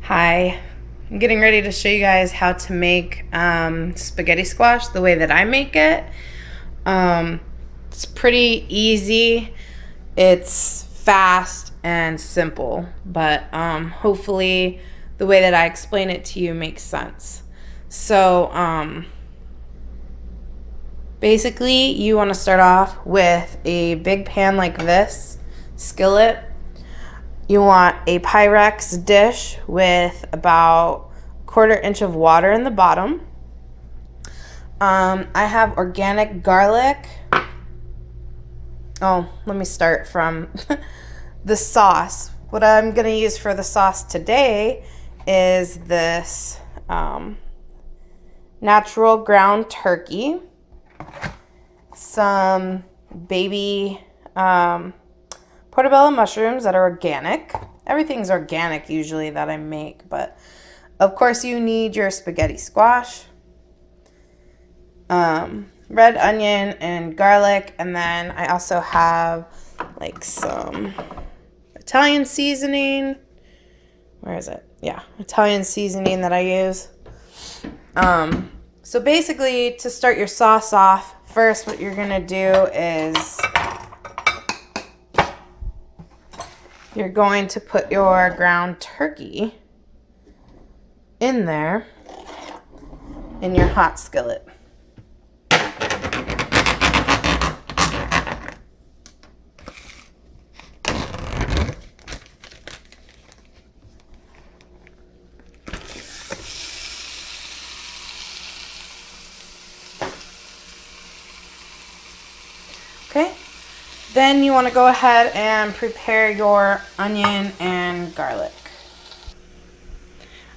Hi, I'm getting ready to show you guys how to make spaghetti squash the way that I make it. It's pretty easy, it's fast and simple, but hopefully the way that I explain it to you makes sense. So basically you want to start off with a big pan like this, skillet. You want a Pyrex dish with about 1/4 inch of water in the bottom. I have organic garlic. Oh, let me start from the sauce. What I'm going to use for the sauce today is this natural ground turkey, some baby portobello mushrooms that are organic. Everything's organic usually that I make, but of course you need your spaghetti squash, red onion and garlic, and then I also have like some Italian seasoning. Where is it? Yeah, Italian seasoning that I use. So basically, to start your sauce off, first what you're gonna do is you're going to put your ground turkey in there in your hot skillet. Okay, then you want to go ahead and prepare your onion and garlic.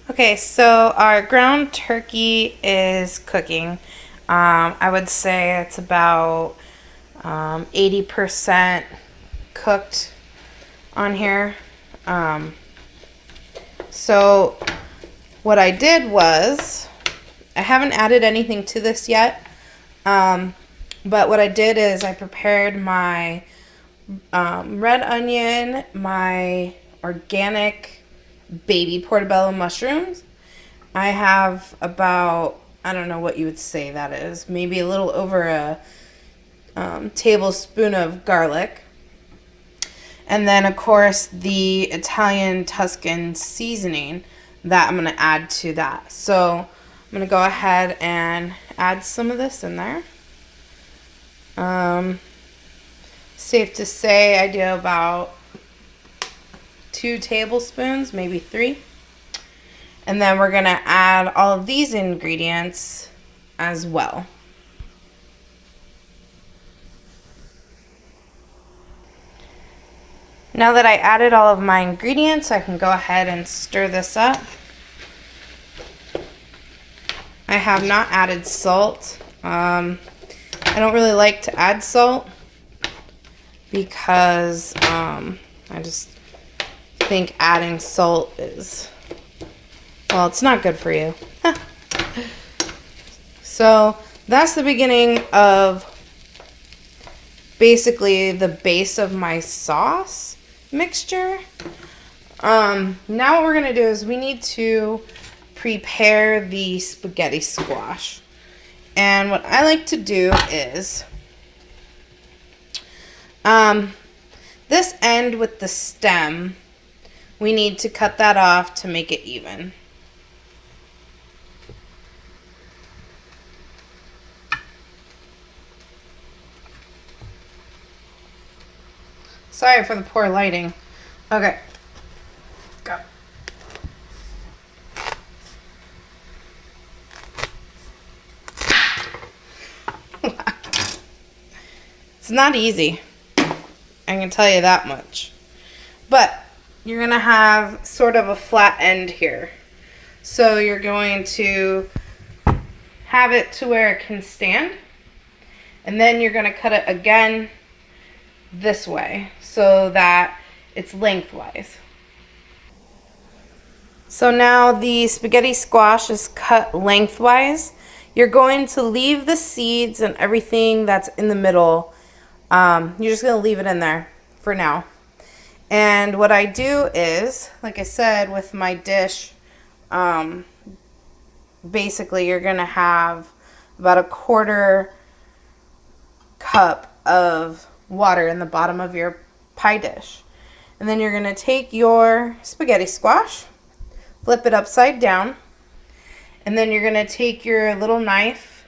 Okay, so our ground turkey is cooking. I would say it's about 80% cooked on here. So what I did was, I haven't added anything to this yet, but what I did is I prepared my red onion, my organic baby portobello mushrooms. I have about, I don't know what you would say that is, maybe a little over a tablespoon of garlic. And then, of course, the Italian Tuscan seasoning that I'm going to add to that. So I'm going to go ahead and add some of this in there. Safe to say I do about 2 tablespoons, maybe 3. And then we're going to add all of these ingredients as well. Now that I added all of my ingredients, I can go ahead and stir this up. I have not added salt. I don't really like to add salt because I just think adding salt is, well, it's not good for you. So that's the beginning of basically the base of my sauce mixture. Now what we're gonna do is we need to prepare the spaghetti squash. And what I like to do is this end with the stem, we need to cut that off to make it even. Sorry for the poor lighting. Okay. Go. It's not easy. I can tell you that much. But you're going to have sort of a flat end here. So you're going to have it to where it can stand. And then you're going to cut it again this way so that it's lengthwise. So now the spaghetti squash is cut lengthwise. You're going to leave the seeds and everything that's in the middle. You're just going to leave it in there for now. And what I do is, like I said, with my dish, basically you're going to have about a quarter cup of water in the bottom of your pie dish. And then you're going to take your spaghetti squash, flip it upside down, and then you're going to take your little knife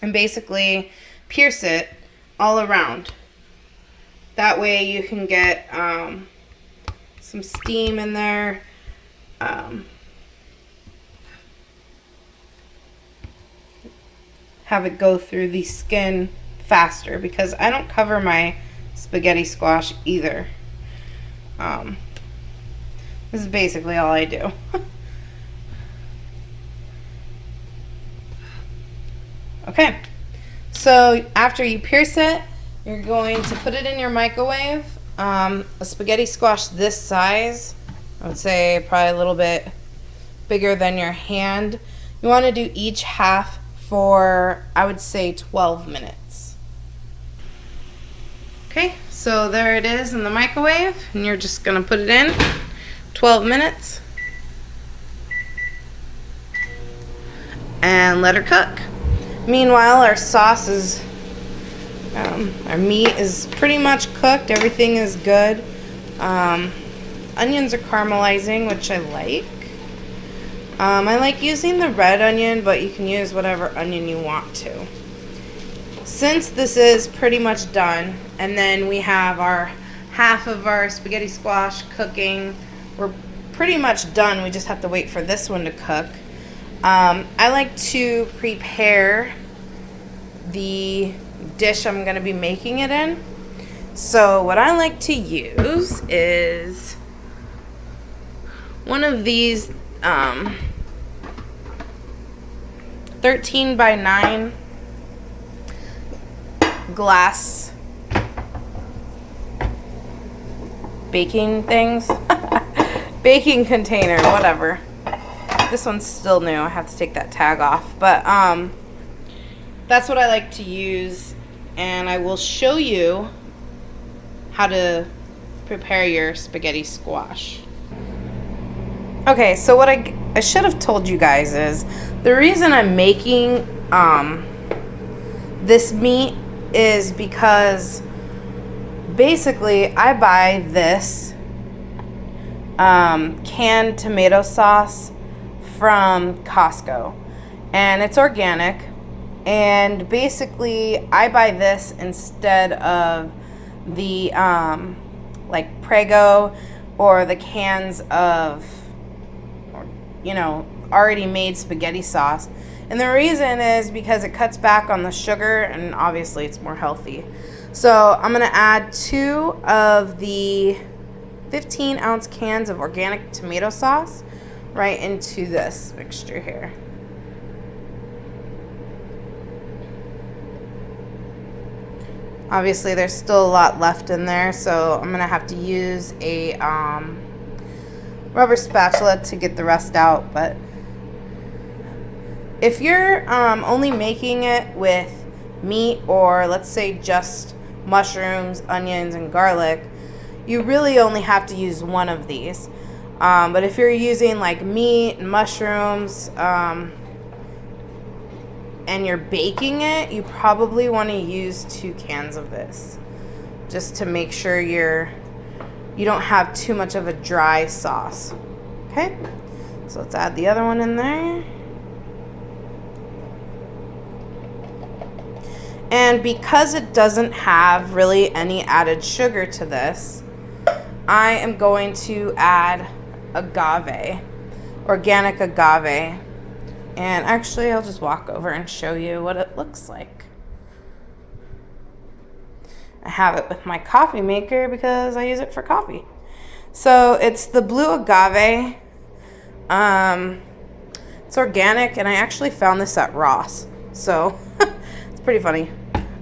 and basically pierce it all around. That way you can get some steam in there. Have it go through the skin faster, because I don't cover my spaghetti squash either. This is basically all I do. Okay, so after you pierce it, you're going to put it in your microwave. A spaghetti squash this size, I would say probably a little bit bigger than your hand. You want to do each half for, I would say, 12 minutes. Okay, so there it is in the microwave, and you're just going to put it in 12 minutes and let her cook. Meanwhile, our sauce is, our meat is pretty much cooked. Everything is good. Onions are caramelizing, which I like. I like using the red onion, but you can use whatever onion you want to. Since this is pretty much done, and then we have our half of our spaghetti squash cooking, we're pretty much done. We just have to wait for this one to cook. I like to prepare the dish I'm going to be making it in. So what I like to use is one of these 13 by 9 glass baking things. Baking container, whatever. This one's still new. I have to take that tag off. But that's what I like to use, and I will show you how to prepare your spaghetti squash. Okay, so what I should have told you guys is the reason I'm making this meat is because basically I buy this canned tomato sauce from Costco, and it's organic, and basically I buy this instead of the like Prego or the cans of, you know, already made spaghetti sauce. And the reason is because it cuts back on the sugar, and obviously it's more healthy. So I'm going to add 2 of the 15-ounce cans of organic tomato sauce right into this mixture here. Obviously there's still a lot left in there, so I'm going to have to use a rubber spatula to get the rest out. But if you're only making it with meat, or let's say just mushrooms, onions, and garlic, you really only have to use one of these. But if you're using like meat and mushrooms and you're baking it, you probably want to use 2 cans of this, just to make sure you don't have too much of a dry sauce. Okay, so let's add the other one in there. And because it doesn't have really any added sugar to this, I am going to add agave, organic agave. And actually, I'll just walk over and show you what it looks like. I have it with my coffee maker because I use it for coffee. So it's the blue agave. It's organic, and I actually found this at Ross. So it's pretty funny.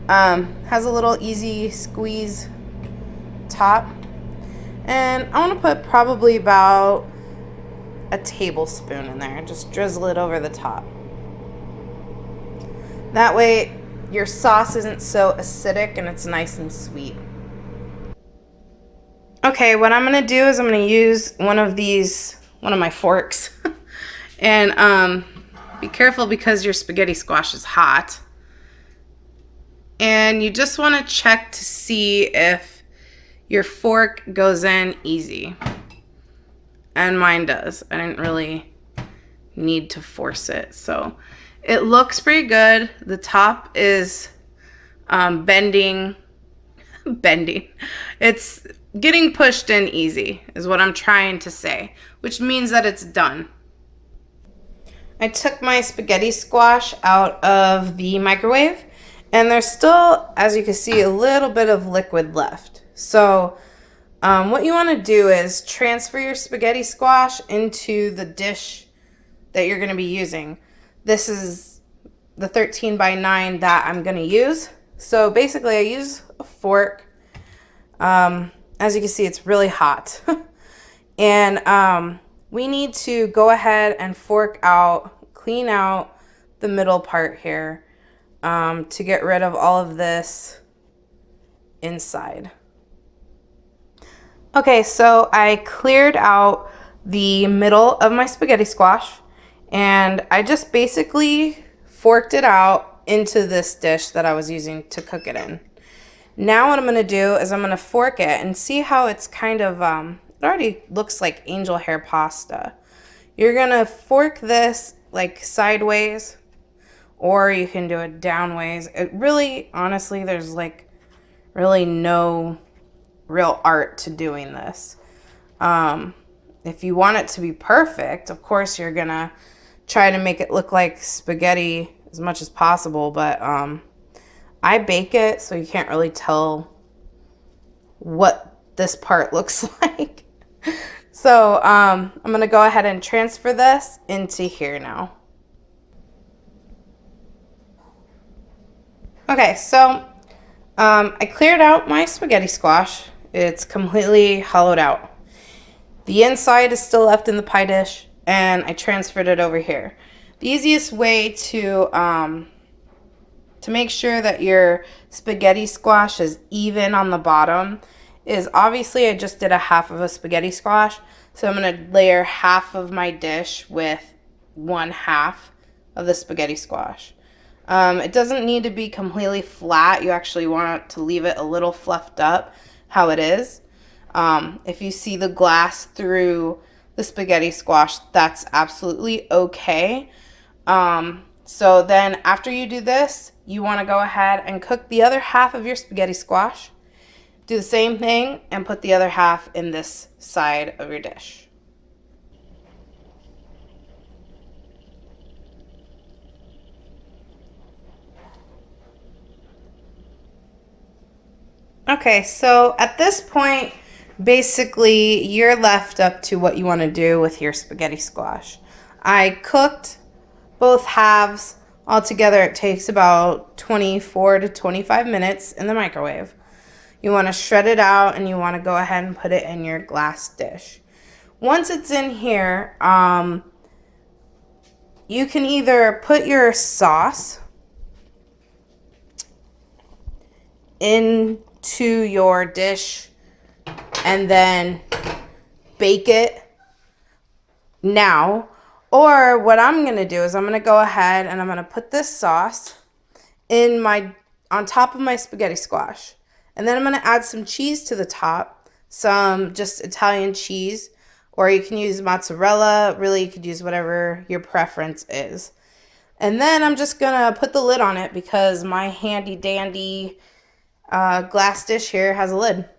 Has a little easy squeeze top. And I want to put probably about a tablespoon in there. Just drizzle it over the top. That way your sauce isn't so acidic and it's nice and sweet. Okay, what I'm going to do is I'm going to use one of my forks And be careful because your spaghetti squash is hot. And you just want to check to see if your fork goes in easy. And mine does. I didn't really need to force it. So it looks pretty good. The top is bending. It's getting pushed in easy is what I'm trying to say, which means that it's done. I took my spaghetti squash out of the microwave, and there's still, as you can see, a little bit of liquid left. So what you want to do is transfer your spaghetti squash into the dish that you're going to be using. This is the 13 by 9 that I'm going to use. So basically I use a fork. As you can see, it's really hot. And we need to go ahead and fork out, clean out the middle part here to get rid of all of this inside. Okay, so I cleared out the middle of my spaghetti squash, and I just basically forked it out into this dish that I was using to cook it in. Now what I'm going to do is I'm going to fork it and see how it's kind of, it already looks like angel hair pasta. You're going to fork this like sideways, or you can do it downways. It really, honestly, there's like really no real art to doing this. If you want it to be perfect, of course you're going to try to make it look like spaghetti as much as possible, but I bake it, so you can't really tell what this part looks like. So I'm going to go ahead and transfer this into here now. Okay, so I cleared out my spaghetti squash. It's completely hollowed out. The inside is still left in the pie dish, and I transferred it over here. The easiest way to make sure that your spaghetti squash is even on the bottom is, obviously I just did a half of a spaghetti squash, so I'm going to layer half of my dish with one half of the spaghetti squash. It doesn't need to be completely flat. You actually want to leave it a little fluffed up how it is. If you see the glass through the spaghetti squash, that's absolutely okay. So then after you do this, you want to go ahead and cook the other half of your spaghetti squash. Do the same thing and put the other half in this side of your dish. Okay, so at this point, basically you're left up to what you want to do with your spaghetti squash. I cooked both halves. Altogether, it takes about 24 to 25 minutes in the microwave. You want to shred it out, and you want to go ahead and put it in your glass dish. Once it's in here, you can either put your sauce into your dish and then bake it now. Or what I'm going to do is I'm going to go ahead and I'm going to put this sauce on top of my spaghetti squash. And then I'm going to add some cheese to the top, some just Italian cheese, or you can use mozzarella. Really, you could use whatever your preference is. And then I'm just going to put the lid on it because my handy dandy glass dish here has a lid.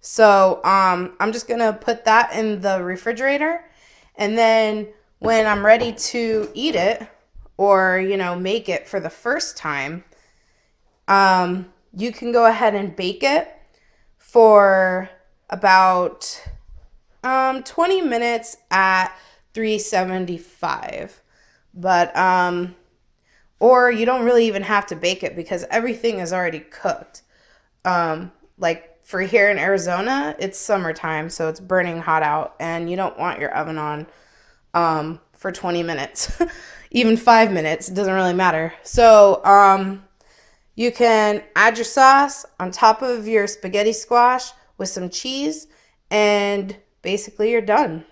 So I'm just going to put that in the refrigerator, and then when I'm ready to eat it or, make it for the first time, you can go ahead and bake it for about 20 minutes at 375. But, or you don't really even have to bake it because everything is already cooked. Like for here in Arizona, it's summertime, so it's burning hot out, and you don't want your oven on for 20 minutes, even 5 minutes, it doesn't really matter. So you can add your sauce on top of your spaghetti squash with some cheese, and basically you're done.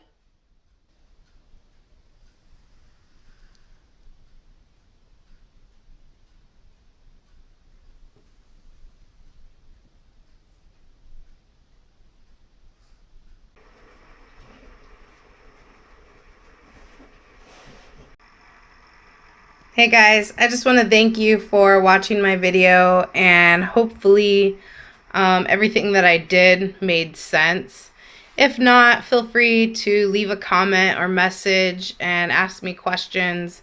Hey guys, I just want to thank you for watching my video, and hopefully everything that I did made sense. If not, feel free to leave a comment or message and ask me questions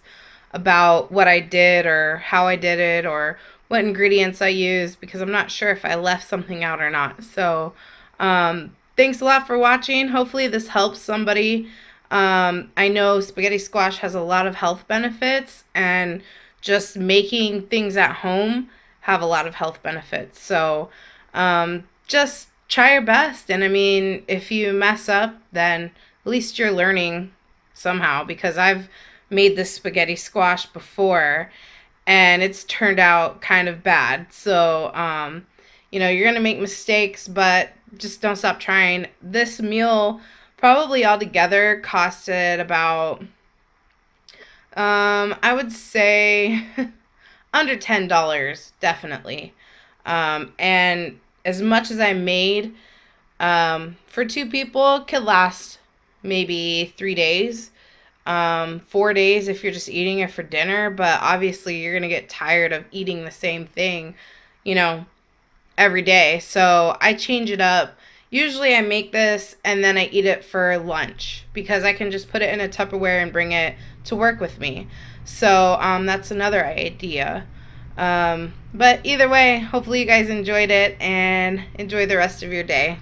about what I did or how I did it or what ingredients I used, because I'm not sure if I left something out or not. So thanks a lot for watching. Hopefully this helps somebody. I know spaghetti squash has a lot of health benefits, and just making things at home have a lot of health benefits. So just try your best. And I mean, if you mess up, then at least you're learning somehow, because I've made this spaghetti squash before and it's turned out kind of bad. So, you're going to make mistakes, but just don't stop trying. This meal probably altogether costed about, I would say, under $10, definitely. And as much as I made, for two people, it could last maybe 3 days. 4 days if you're just eating it for dinner, but obviously you're gonna get tired of eating the same thing, you know, every day. So I change it up. Usually I make this and then I eat it for lunch, because I can just put it in a Tupperware and bring it to work with me. So that's another idea. But either way, hopefully you guys enjoyed it and enjoy the rest of your day.